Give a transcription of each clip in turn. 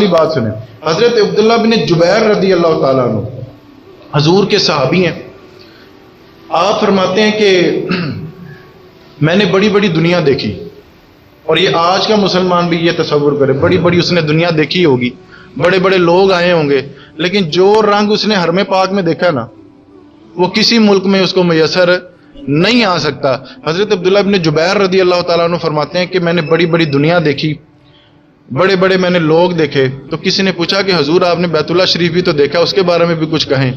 بات سنیں. حضرت عبداللہ بن جبیر رضی اللہ تعالیٰ عنہ حضور کے صحابی ہیں. آپ فرماتے ہیں کہ میں نے بڑی بڑی دنیا دیکھی, اور یہ آج کا مسلمان بھی یہ تصور کرے, بڑی بڑی اس نے دنیا دیکھی ہوگی, بڑے بڑے لوگ آئے ہوں گے, لیکن جو رنگ اس نے حرم پاک میں دیکھا نا وہ کسی ملک میں اس کو میسر نہیں آ سکتا. حضرت عبداللہ بن جبیر رضی اللہ تعالیٰ عنہ فرماتے ہیں کہ میں نے بڑی بڑی دنیا دیکھی, بڑے بڑے میں نے لوگ دیکھے. تو کسی نے پوچھا کہ حضور آپ نے بیت اللہ شریف بھی تو دیکھا, اس کے بارے میں بھی کچھ کہیں.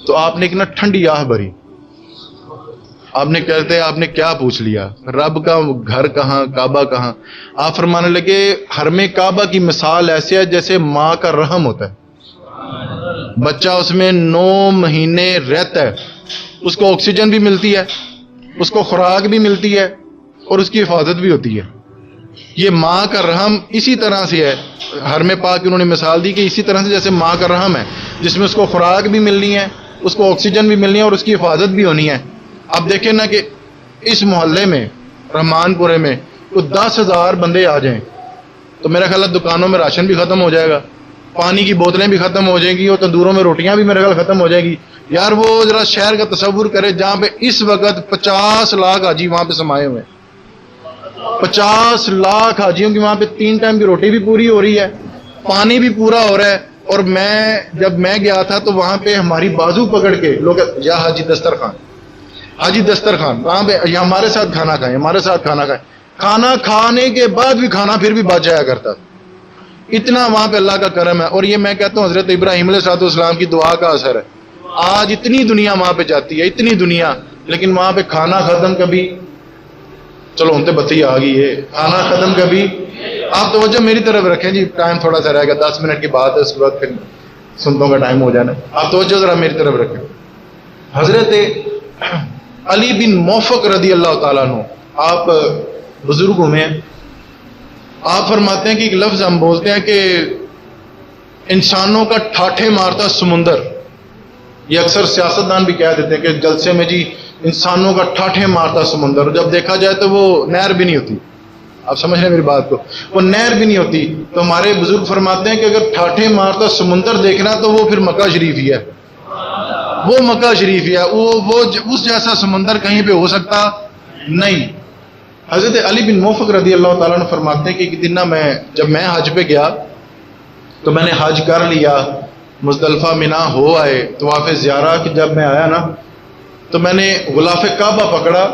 تو آپ نے ایک نا ٹھنڈی آہ بھری. آپ نے کہتے آپ نے کیا پوچھ لیا, رب کا گھر کہاں, کعبہ کہاں. آپ فرمانے لگے حرم کعبہ کی مثال ایسے ہے جیسے ماں کا رحم ہوتا ہے, بچہ اس میں 9 مہینے رہتا ہے, اس کو آکسیجن بھی ملتی ہے, اس کو خوراک بھی ملتی ہے, اور اس کی حفاظت بھی ہوتی ہے. یہ ماں کا رحم اسی طرح سے ہے. حرم پاک انہوں نے مثال دی کہ اسی طرح سے جیسے ماں کا رحم ہے, جس میں اس کو خوراک بھی ملنی ہے, اس کو آکسیجن بھی ملنی ہے, اور اس کی حفاظت بھی ہونی ہے. اب دیکھیں نا کہ اس محلے میں رحمان پورے میں کوئی 10,000 بندے آ جائیں تو میرا خیال ہے دکانوں میں راشن بھی ختم ہو جائے گا, پانی کی بوتلیں بھی ختم ہو جائیں گی, اور تندوروں میں روٹیاں بھی میرے خیال ختم ہو جائے گی. یار وہ ذرا شہر کا تصور کرے جہاں پہ اس وقت 50 لاکھ حاجی وہاں پہ سمائے ہوئے ہیں. 50 لاکھ حاجیوں کی وہاں پہ 3 ٹائم کی روٹی بھی پوری ہو رہی ہے, پانی بھی پورا ہو رہا ہے. اور جب میں گیا تھا تو وہاں پہ ہماری بازو پکڑ کے لوگ, یا حاجی دسترخوان, حاجی دسترخوان, وہاں پہ یا ہمارے ساتھ کھانا کھائیں, ہمارے ساتھ کھانا کھائیں. کھانا کھانے کے بعد بھی کھانا پھر بھی بچ جایا کرتا. اتنا وہاں پہ اللہ کا کرم ہے. اور یہ میں کہتا ہوں حضرت ابراہیم علیہ السلام کی دعا کا اثر ہے. آج اتنی دنیا وہاں پہ جاتی ہے, اتنی دنیا, لیکن وہاں پہ کھانا ختم کبھی, چلو ہم تو بتی آ گئی ہے, کھانا ختم کبھی. آپ توجہ میری طرف رکھیں جی, ٹائم تھوڑا سا رہے گا, 10 منٹ کی بات ہے, اس کے بعد پھر سنتوں کا ٹائم ہو جانا. آپ توجہ ذرا میری طرف رکھیں. حضرت علی بن موفق رضی اللہ تعالیٰ عنہ, آپ بزرگوں میں, آپ فرماتے ہیں کہ ایک لفظ ہم بولتے ہیں کہ انسانوں کا ٹھاٹھے مارتا سمندر. یہ اکثر سیاستدان بھی کہہ دیتے ہیں کہ جلسے میں جی انسانوں کا ٹھاٹھے مارتا سمندر. جب دیکھا جائے تو وہ نہر بھی نہیں ہوتی. آپ سمجھ رہے ہیں میری بات کو, وہ نہر بھی نہیں ہوتی. تو ہمارے بزرگ فرماتے ہیں کہ اگر ٹھاٹھے مارتا سمندر دیکھنا تو وہ پھر مکہ شریف ہی ہے, وہ مکہ شریف ہی ہے. وہ اس جیسا سمندر کہیں پہ ہو سکتا نہیں. حضرت علی بن موفق رضی اللہ تعالیٰ عنہ فرماتے ہیں کہ ایک دن جب میں حج پہ گیا تو میں نے حج کر لیا, مزدلفہ منا ہو آئے, طواف زیارہ کہ جب میں آیا نا تو میں نے غلاف کعبہ پکڑا,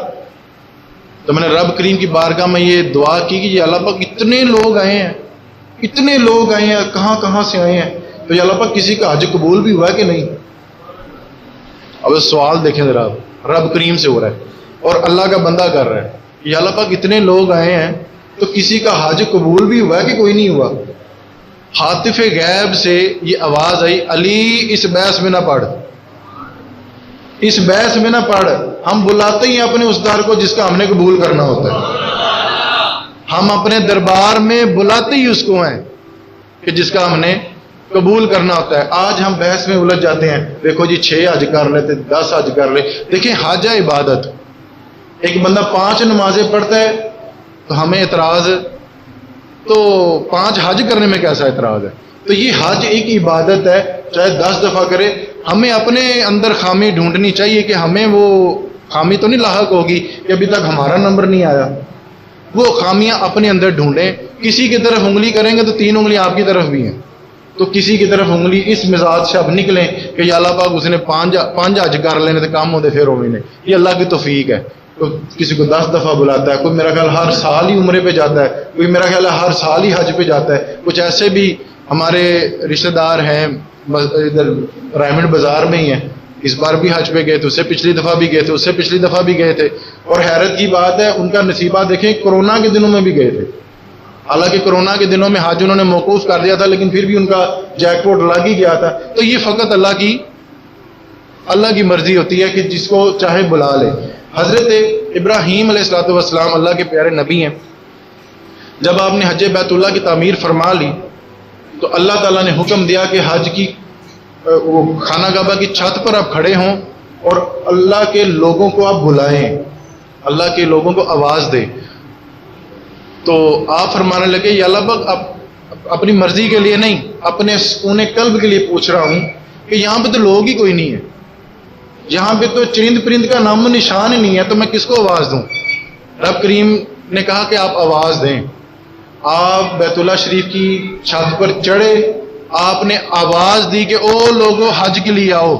تو میں نے رب کریم کی بارگاہ میں یہ دعا کی کہ یہ اللہ پاک اتنے لوگ آئے ہیں, اتنے لوگ آئے ہیں, کہاں کہاں سے آئے ہیں, تو یہ اللہ پاک کسی کا حج قبول بھی ہوا ہے کہ نہیں. اب سوال دیکھیں ذرا, رب کریم سے ہو رہا ہے اور اللہ کا بندہ کر رہا ہے, یا اللہ پاک اتنے لوگ آئے ہیں تو کسی کا حج قبول بھی ہوا ہے کہ کوئی نہیں ہوا. حاطف غیب سے یہ آواز آئی, علی اس بحث میں نہ پڑھ, اس بحث میں نہ پڑھ. ہم بلاتے ہی اپنے اس دار کو جس کا ہم نے قبول کرنا ہوتا ہے. ہم اپنے دربار میں بلاتے ہی اس کو ہیں کہ جس کا ہم نے قبول کرنا ہوتا ہے. آج ہم بحث میں الجھ جاتے ہیں, دیکھو جی 6 حج کر لیتے, 10 حج کر لے. دیکھیں حج ہے عبادت. ایک بندہ 5 نمازیں پڑھتا ہے تو ہمیں اعتراض, تو 5 حج کرنے میں کیسا اعتراض ہے. تو یہ حج ایک عبادت ہے, چاہے 10 دفعہ کرے. ہمیں اپنے اندر خامی ڈھونڈنی چاہیے کہ ہمیں وہ خامی تو نہیں لاحق ہوگی کہ ابھی تک ہمارا نمبر نہیں آیا. وہ خامیاں اپنے اندر ڈھونڈیں. کسی کی طرف انگلی کریں گے تو 3 انگلیاں آپ کی طرف بھی ہیں, تو کسی کی طرف انگلی اس مزاج سے اب نکلیں کہ یا اللہ پاک اس نے 5 حج کر لینے تو کام ہوتے پھر ہوئے نہیں. یہ اللہ کی توفیق ہے. کسی کو 10 دفعہ بلاتا ہے, کوئی میرا خیال ہر سال ہی عمرے پہ جاتا ہے, کوئی میرا خیال ہر سال ہی حج پہ جاتا ہے. کچھ ایسے بھی ہمارے رشتہ دار ہیں ادھر رائمنڈ بازار میں ہی ہیں, اس بار بھی حج پہ گئے تھے, اس سے پچھلی دفعہ بھی گئے تھے, اس سے پچھلی دفعہ بھی گئے تھے. اور حیرت کی بات ہے ان کا نصیبہ دیکھیں, کورونا کے دنوں میں بھی گئے تھے. حالانکہ کورونا کے دنوں میں حج انہوں نے موقوف کر دیا تھا, لیکن پھر بھی ان کا جیک پاٹ لگ ہی گیا تھا. تو یہ فقط اللہ کی مرضی ہوتی ہے کہ جس کو چاہے بلا لے. حضرت ابراہیم علیہ السلام اللہ کے پیارے نبی ہیں. جب آپ نے حج بیت اللہ کی تعمیر فرما لی تو اللہ تعالیٰ نے حکم دیا کہ حج کی وہ خانہ کعبہ کی چھت پر آپ کھڑے ہوں اور اللہ کے لوگوں کو آپ بلائیں, اللہ کے لوگوں کو آواز دیں. تو آپ فرمانے لگے یا اللہ پاک اب اپنی مرضی کے لیے نہیں، اپنے سکون قلب کے لیے پوچھ رہا ہوں کہ یہاں پہ تو لوگ ہی کوئی نہیں ہے، یہاں پہ تو چرند پرند کا نام و نشان ہی نہیں ہے، تو میں کس کو آواز دوں؟ رب کریم نے کہا کہ آپ آواز دیں۔ آپ بیت اللہ شریف کی چھت پر چڑھے، آپ نے آواز دی کہ او لوگوں حج کے لیے آؤ۔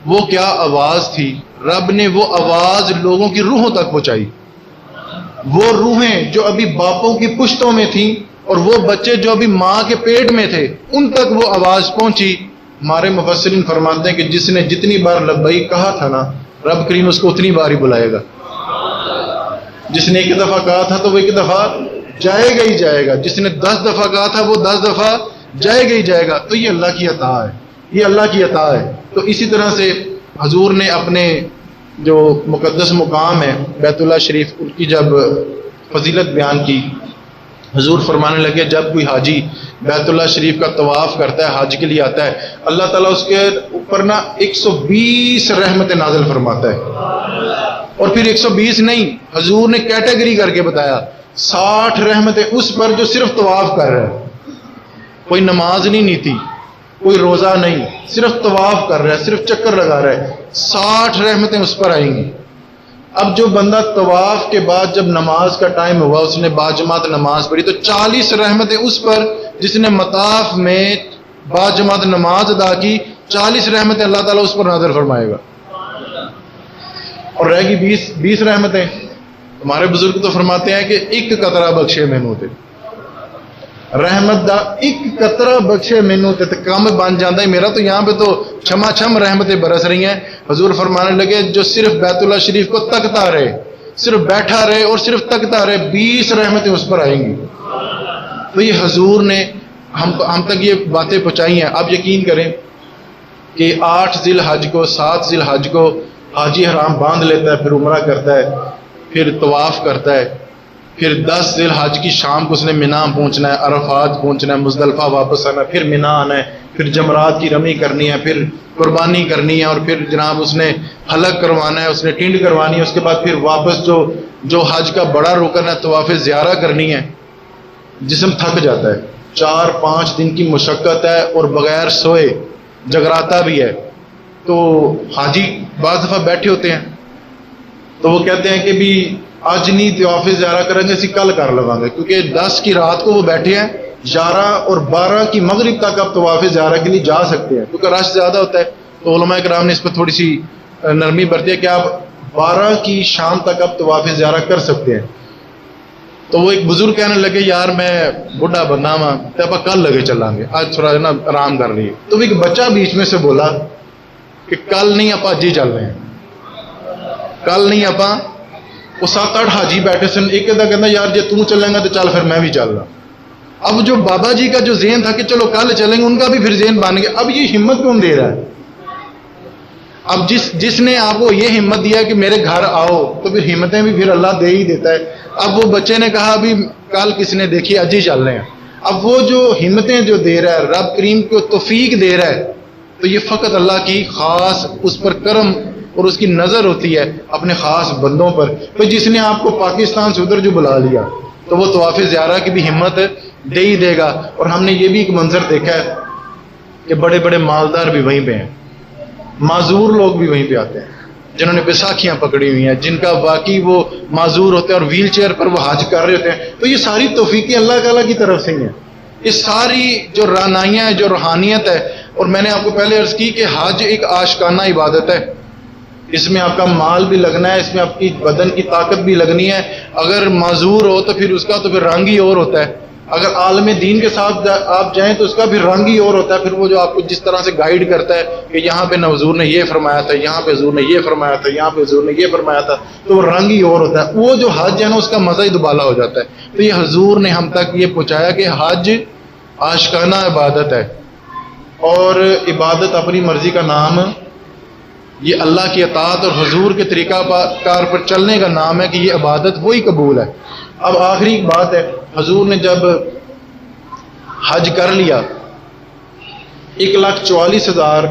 وہ کیا آواز تھی؟ رب نے وہ آواز لوگوں کی روحوں تک پہنچائی۔ وہ روحیں جو ابھی باپوں کی پشتوں میں تھیں اور وہ بچے جو ابھی ماں کے پیٹ میں تھے، ان تک وہ آواز پہنچی۔ ہمارے مفسرین فرماتے ہیں کہ جس نے جتنی بار لبیک کہا تھا نا، رب کریم اس کو اتنی بار ہی بلائے گا۔ جس نے ایک دفعہ کہا تھا تو وہ ایک دفعہ جائے گا ہی جائے گا، جس نے 10 دفعہ کہا تھا وہ 10 دفعہ جائے گا ہی جائے گا۔ تو یہ اللہ کی عطا ہے، یہ اللہ کی عطا ہے۔ تو اسی طرح سے حضور نے اپنے جو مقدس مقام ہے بیت اللہ شریف، ان کی جب فضیلت بیان کی، حضور فرمانے لگے جب کوئی حاجی بیت اللہ شریف کا طواف کرتا ہے، حج کے لیے آتا ہے، اللہ تعالیٰ اس کے اوپر نا 120 رحمتیں نازل فرماتا ہے۔ اور پھر 120 نہیں، حضور نے کیٹیگری کر کے بتایا، 60 رحمتیں اس پر جو صرف طواف کر رہا ہے، کوئی نماز نہیں نیتی، کوئی روزہ نہیں، صرف طواف کر رہا ہے، صرف چکر لگا رہا ہے، 60 رحمتیں اس پر آئیں گی۔ اب جو بندہ طواف کے بعد جب نماز کا ٹائم ہوا، اس نے باجماعت نماز پڑھی، تو 40 رحمتیں اس پر جس نے مطاف میں باجماعت نماز ادا کی، 40 رحمتیں اللہ تعالیٰ اس پر نازل فرمائے گا۔ اور رہ گی 20 رحمتیں۔ ہمارے بزرگ تو فرماتے ہیں کہ ایک قطرہ بخشے مینوں تے، رحمت دا ایک قطرہ بخشے مینوں تے کام بن جاتا ہے میرا۔ تو یہاں پہ تو چھما چھم رحمتیں برس رہی ہیں۔ حضور فرمانے لگے جو صرف بیت اللہ شریف کو تکتا رہے، صرف بیٹھا رہے اور صرف تکتا رہے، 20 رحمتیں اس پر آئیں گی۔ تو یہ حضور نے ہم تک یہ باتیں پہنچائی ہیں۔ آپ یقین کریں کہ 8 ذی الحج کو، 7 ذی الحج کو حاجی حرام باندھ لیتا ہے، پھر عمرہ کرتا ہے، پھر طواف کرتا ہے، پھر 10 ذی الحج کی شام کو اس نے مینا پہنچنا ہے، عرفات پہنچنا ہے، مزدلفہ واپس آنا ہے، پھر مینا آنا ہے، پھر جمرات کی رمی کرنی ہے، پھر قربانی کرنی ہے، اور پھر جناب اس نے حلق کروانا ہے، اس نے ٹینڈ کروانی ہے۔ اس کے بعد پھر واپس جو حج کا بڑا رکن ہے طواف زیارہ کرنی ہے۔ جسم تھک جاتا ہے، 4-5 دن کی مشقت ہے اور بغیر سوئے جگراتا بھی ہے۔ تو حاجی بعض دفعہ بیٹھے ہوتے ہیں تو وہ کہتے ہیں کہ بھی آج نہیں طواف زیارہ کریں گے، اسی کل کر لواں گے، کیونکہ 10 کی رات کو وہ بیٹھے ہیں، 11 اور 12 کی مغرب تک آپ طواف زیارہ کے لیے جا سکتے ہیں، کیونکہ رش زیادہ ہوتا ہے۔ تو علماء کرام نے اس پر تھوڑی سی نرمی برتی ہے کہ آپ 12 کی شام تک آپ طواف زیارہ کر سکتے ہیں۔ تو وہ ایک بزرگ کہنے لگے یار میں بڑھا بننا وا تو آپ کل لگے چلیں گے، آج تھوڑا نا آرام کر لیے۔ تو ایک بچہ بیچ میں سے بولا کہ کل نہیں آپ اج ہی چل رہے ہیں، کل نہیں آپ۔ وہ 7-8 حاجی بیٹھے سن، ایک کہتا یار جی تم چلیں گا تو چل پھر میں بھی چل رہا۔ اب جو بابا جی کا جو ذہن تھا کہ چلو کل چلیں گے، ان کا بھی پھر ذہن بن گیا۔ اب یہ ہمت کون دے رہا ہے؟ اب جس نے آپ کو یہ ہمت دیا کہ میرے گھر آؤ، تو پھر ہمتیں بھی پھر اللہ دے ہی دیتا ہے۔ اب وہ بچے نے کہا ابھی کل کس نے دیکھی، اج ہی چل رہے ہیں۔ اب وہ جو ہمتیں جو دے رہا ہے، رب کریم کو توفیق دے رہا ہے، تو یہ فقط اللہ کی خاص اس پر کرم اور اس کی نظر ہوتی ہے اپنے خاص بندوں پر۔ تو جس نے آپ کو پاکستان سے ادھر جو بلا لیا، تو وہ طواف زیارہ کی بھی ہمت دے ہی دے گا۔ اور ہم نے یہ بھی ایک منظر دیکھا ہے کہ بڑے بڑے مالدار بھی وہیں پہ ہیں، معذور لوگ بھی وہیں پہ آتے ہیں، جنہوں نے بیساکھیاں پکڑی ہوئی ہیں، جن کا واقعی وہ معذور ہوتے ہیں اور ویل چیئر پر وہ حج کر رہے ہوتے ہیں۔ تو یہ ساری توفیقیں اللہ تعالیٰ کی طرف سے ہی ہیں، یہ ساری جو رعنائیاں ہیں، جو روحانیت ہے۔ اور میں نے آپ کو پہلے عرض کی کہ حج ایک عاشقانہ عبادت ہے، اس میں آپ کا مال بھی لگنا ہے، اس میں آپ کی بدن کی طاقت بھی لگنی ہے۔ اگر معذور ہو تو پھر اس کا تو پھر رنگ ہی اور ہوتا ہے، اگر عالم دین کے ساتھ آپ جائیں تو اس کا پھر رنگ ہی اور ہوتا ہے۔ پھر وہ جو آپ کو جس طرح سے گائیڈ کرتا ہے کہ یہاں پہ حضور نے یہ فرمایا تھا، یہاں پہ حضور نے یہ فرمایا تھا، یہاں پہ حضور نے یہ فرمایا تھا، تو وہ رنگ ہی اور ہوتا ہے۔ وہ جو حج ہے نا، اس کا مزہ ہی دوبالا ہو جاتا ہے۔ تو یہ حضور نے ہم تک یہ پہنچایا کہ حج عاشقانہ عبادت ہے، اور عبادت اپنی مرضی کا نام، یہ اللہ کی اطاعت اور حضور کے طریقہ کار پر چلنے کا نام ہے کہ یہ عبادت وہی قبول ہے۔ اب آخری ایک بات ہے، حضور نے جب حج کر لیا، 1,44,000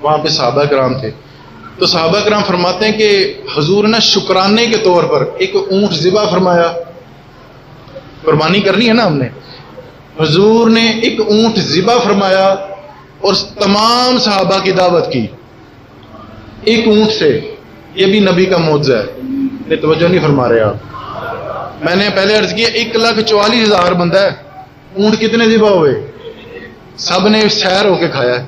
وہاں پہ صحابہ کرام تھے، تو صحابہ کرام فرماتے ہیں کہ حضور نے شکرانے کے طور پر ایک اونٹ ذبح فرمایا، قربانی کرنی ہے نا ہم نے، حضور نے ایک اونٹ ذبح فرمایا اور تمام صحابہ کی دعوت کی ایک اونٹ سے. یہ بھی نبی کا معجزہ ہے. یہ توجہ نہیں فرما رہے آپ. میں نے پہلے عرض کیا 1,44,000 بندہ ہے, اونٹ کتنے ذبح ہوئے؟ سب نے سیر ہو کے کھایا ہے.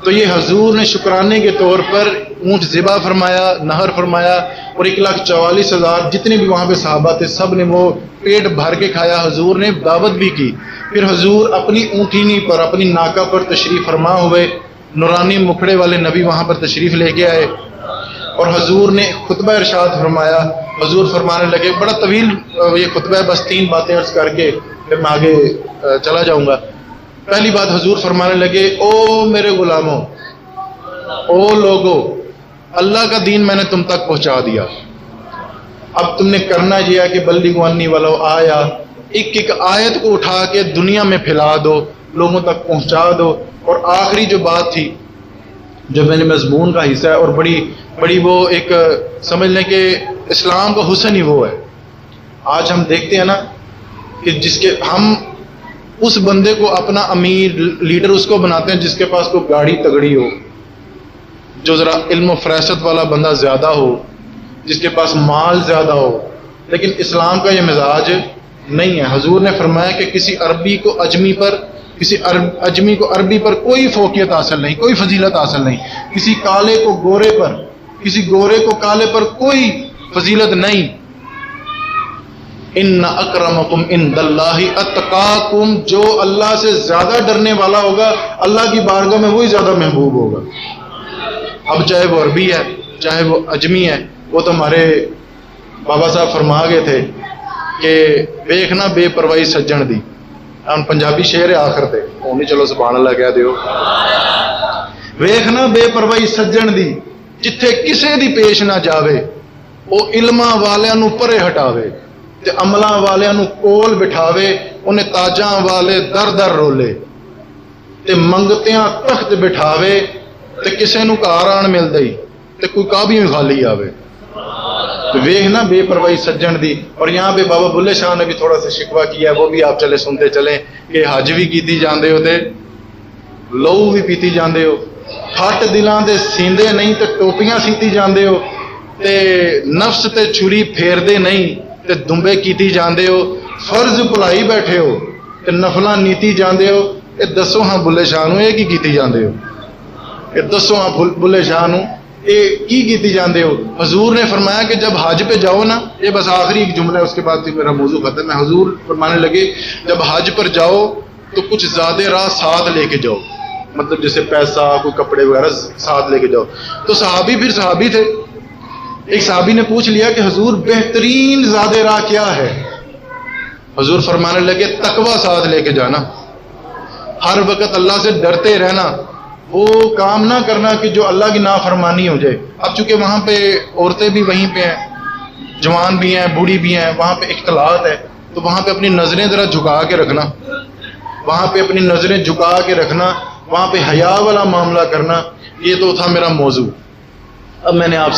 تو یہ حضور نے شکرانے کے طور پر اونٹ ذبح فرمایا, نہر فرمایا, اور 1,44,000 جتنے بھی وہاں پہ صحابہ تھے سب نے وہ پیٹ بھر کے کھایا. حضور نے دعوت بھی کی. پھر حضور اپنی اونٹنی پر, اپنی ناکہ پر تشریف فرما ہوئے. نورانی مکھڑے والے نبی وہاں پر تشریف لے کے آئے اور حضور نے خطبہ ارشاد فرمایا. حضور فرمانے لگے, بڑا طویل یہ خطبہ ہے, بس 3 باتیں عرض کر کے پھر میں آگے چلا جاؤں گا. پہلی بات حضور فرمانے لگے, او میرے غلاموں, او لوگو, اللہ کا دین میں نے تم تک پہنچا دیا. اب تم نے کرنا یہ ہے کہ بلغوا عنی ولو آیا, ایک ایک آیت کو اٹھا کے دنیا میں پھیلا دو, لوگوں تک پہنچا دو. اور آخری جو بات تھی, جو میرے مضمون کا حصہ ہے اور بڑی وہ ایک سمجھ لیں کہ اسلام کا حسن ہی وہ ہے. آج ہم دیکھتے ہیں نا کہ جس کے ہم اس بندے کو اپنا امیر لیڈر اس کو بناتے ہیں جس کے پاس کوئی گاڑی تگڑی ہو, جو ذرا علم و فراست والا بندہ زیادہ ہو, جس کے پاس مال زیادہ ہو. لیکن اسلام کا یہ مزاج نہیں ہے. حضور نے فرمایا کہ کسی عربی کو عربی پر کوئی فوقیت حاصل نہیں, کوئی فضیلت حاصل نہیں. کسی کالے کو گورے پر, کسی گورے کو کالے پر کوئی فضیلت نہیں. ان اکرمکم عند اللہ اتقاکم, جو اللہ سے زیادہ ڈرنے والا ہوگا اللہ کی بارگاہ میں وہی زیادہ محبوب ہوگا. اب چاہے وہ عربی ہے چاہے وہ اجمی ہے, وہ تو ہمارے بابا صاحب فرما گئے تھے کہ ویکھنا بے پرواہی سجن دی. ہم پنجابی شعر آخر تے وہ نہیں, چلو سبحان اللہ کہہ دیو. ویکھنا بے پرواہی سجن دی, جتھے کسے دی پیش نہ جاوے, او علماں والیاں نو پرے ہٹاوے تے عملاں والیاں نو کول بٹھاوے. انہیں تاجاں والے در در رولے تے منگتیاں تخت بٹھاوے تے کسے نو گھر آن مل دئی تے کوئی کابی خالی آوے. ویکھنا بے پرواہی سجن دی. اور یہاں پہ بابا بلے شاہ نے بھی تھوڑا سا شکوہ کیا ہے, وہ بھی آپ چلے سنتے چلیں کہ حج بھی کیتی جاندے ہو تے لہو بھی پیتی جاندے ہو, پھٹ دلاں دے سیندے نہیں تے ٹوپیاں سیتی جاندے ہو, تے نفس تے چھری پھیر دے نہیں تے دمبے کیتی جاندے ہو, فرض بھلائی بیٹھے ہو تے نفلاں نیتی جاندے ہو. یہ دسو ہاں بلے شاہ نو یہ کی کیتی جاندے ہو؟ یہ دسو ہاں بلے شاہ نو یہ کی کیتی جاندے ہو؟ حضور نے فرمایا کہ جب حج پہ جاؤ نا, یہ بس آخری ایک جملہ ہے, اس کے بعد میرا موضوع ختم ہے. حضور فرمانے لگے جب حج پر جاؤ تو کچھ زیادہ راہ ساتھ لے کے جاؤ, مطلب جیسے پیسہ, کوئی کپڑے وغیرہ ساتھ لے کے جاؤ. تو صحابی تھے. ایک صحابی نے پوچھ لیا کہ حضور بہترین زیادہ راہ کیا ہے؟ حضور فرمانے لگے تقوی ساتھ لے کے جانا, ہر وقت اللہ سے ڈرتے رہنا, وہ کام نہ کرنا کہ جو اللہ کی نافرمانی ہو جائے. اب چونکہ وہاں پہ عورتیں بھی وہیں پہ ہیں, جوان بھی ہیں, بوڑھی بھی ہیں, وہاں پہ اختلاط ہے, تو وہاں پہ اپنی نظریں ذرا جھکا کے رکھنا, وہاں پہ اپنی نظریں جھکا کے رکھنا, وہاں پہ حیا والا معاملہ کرنا. یہ تو تھا میرا موضوع. اب میں نے آپ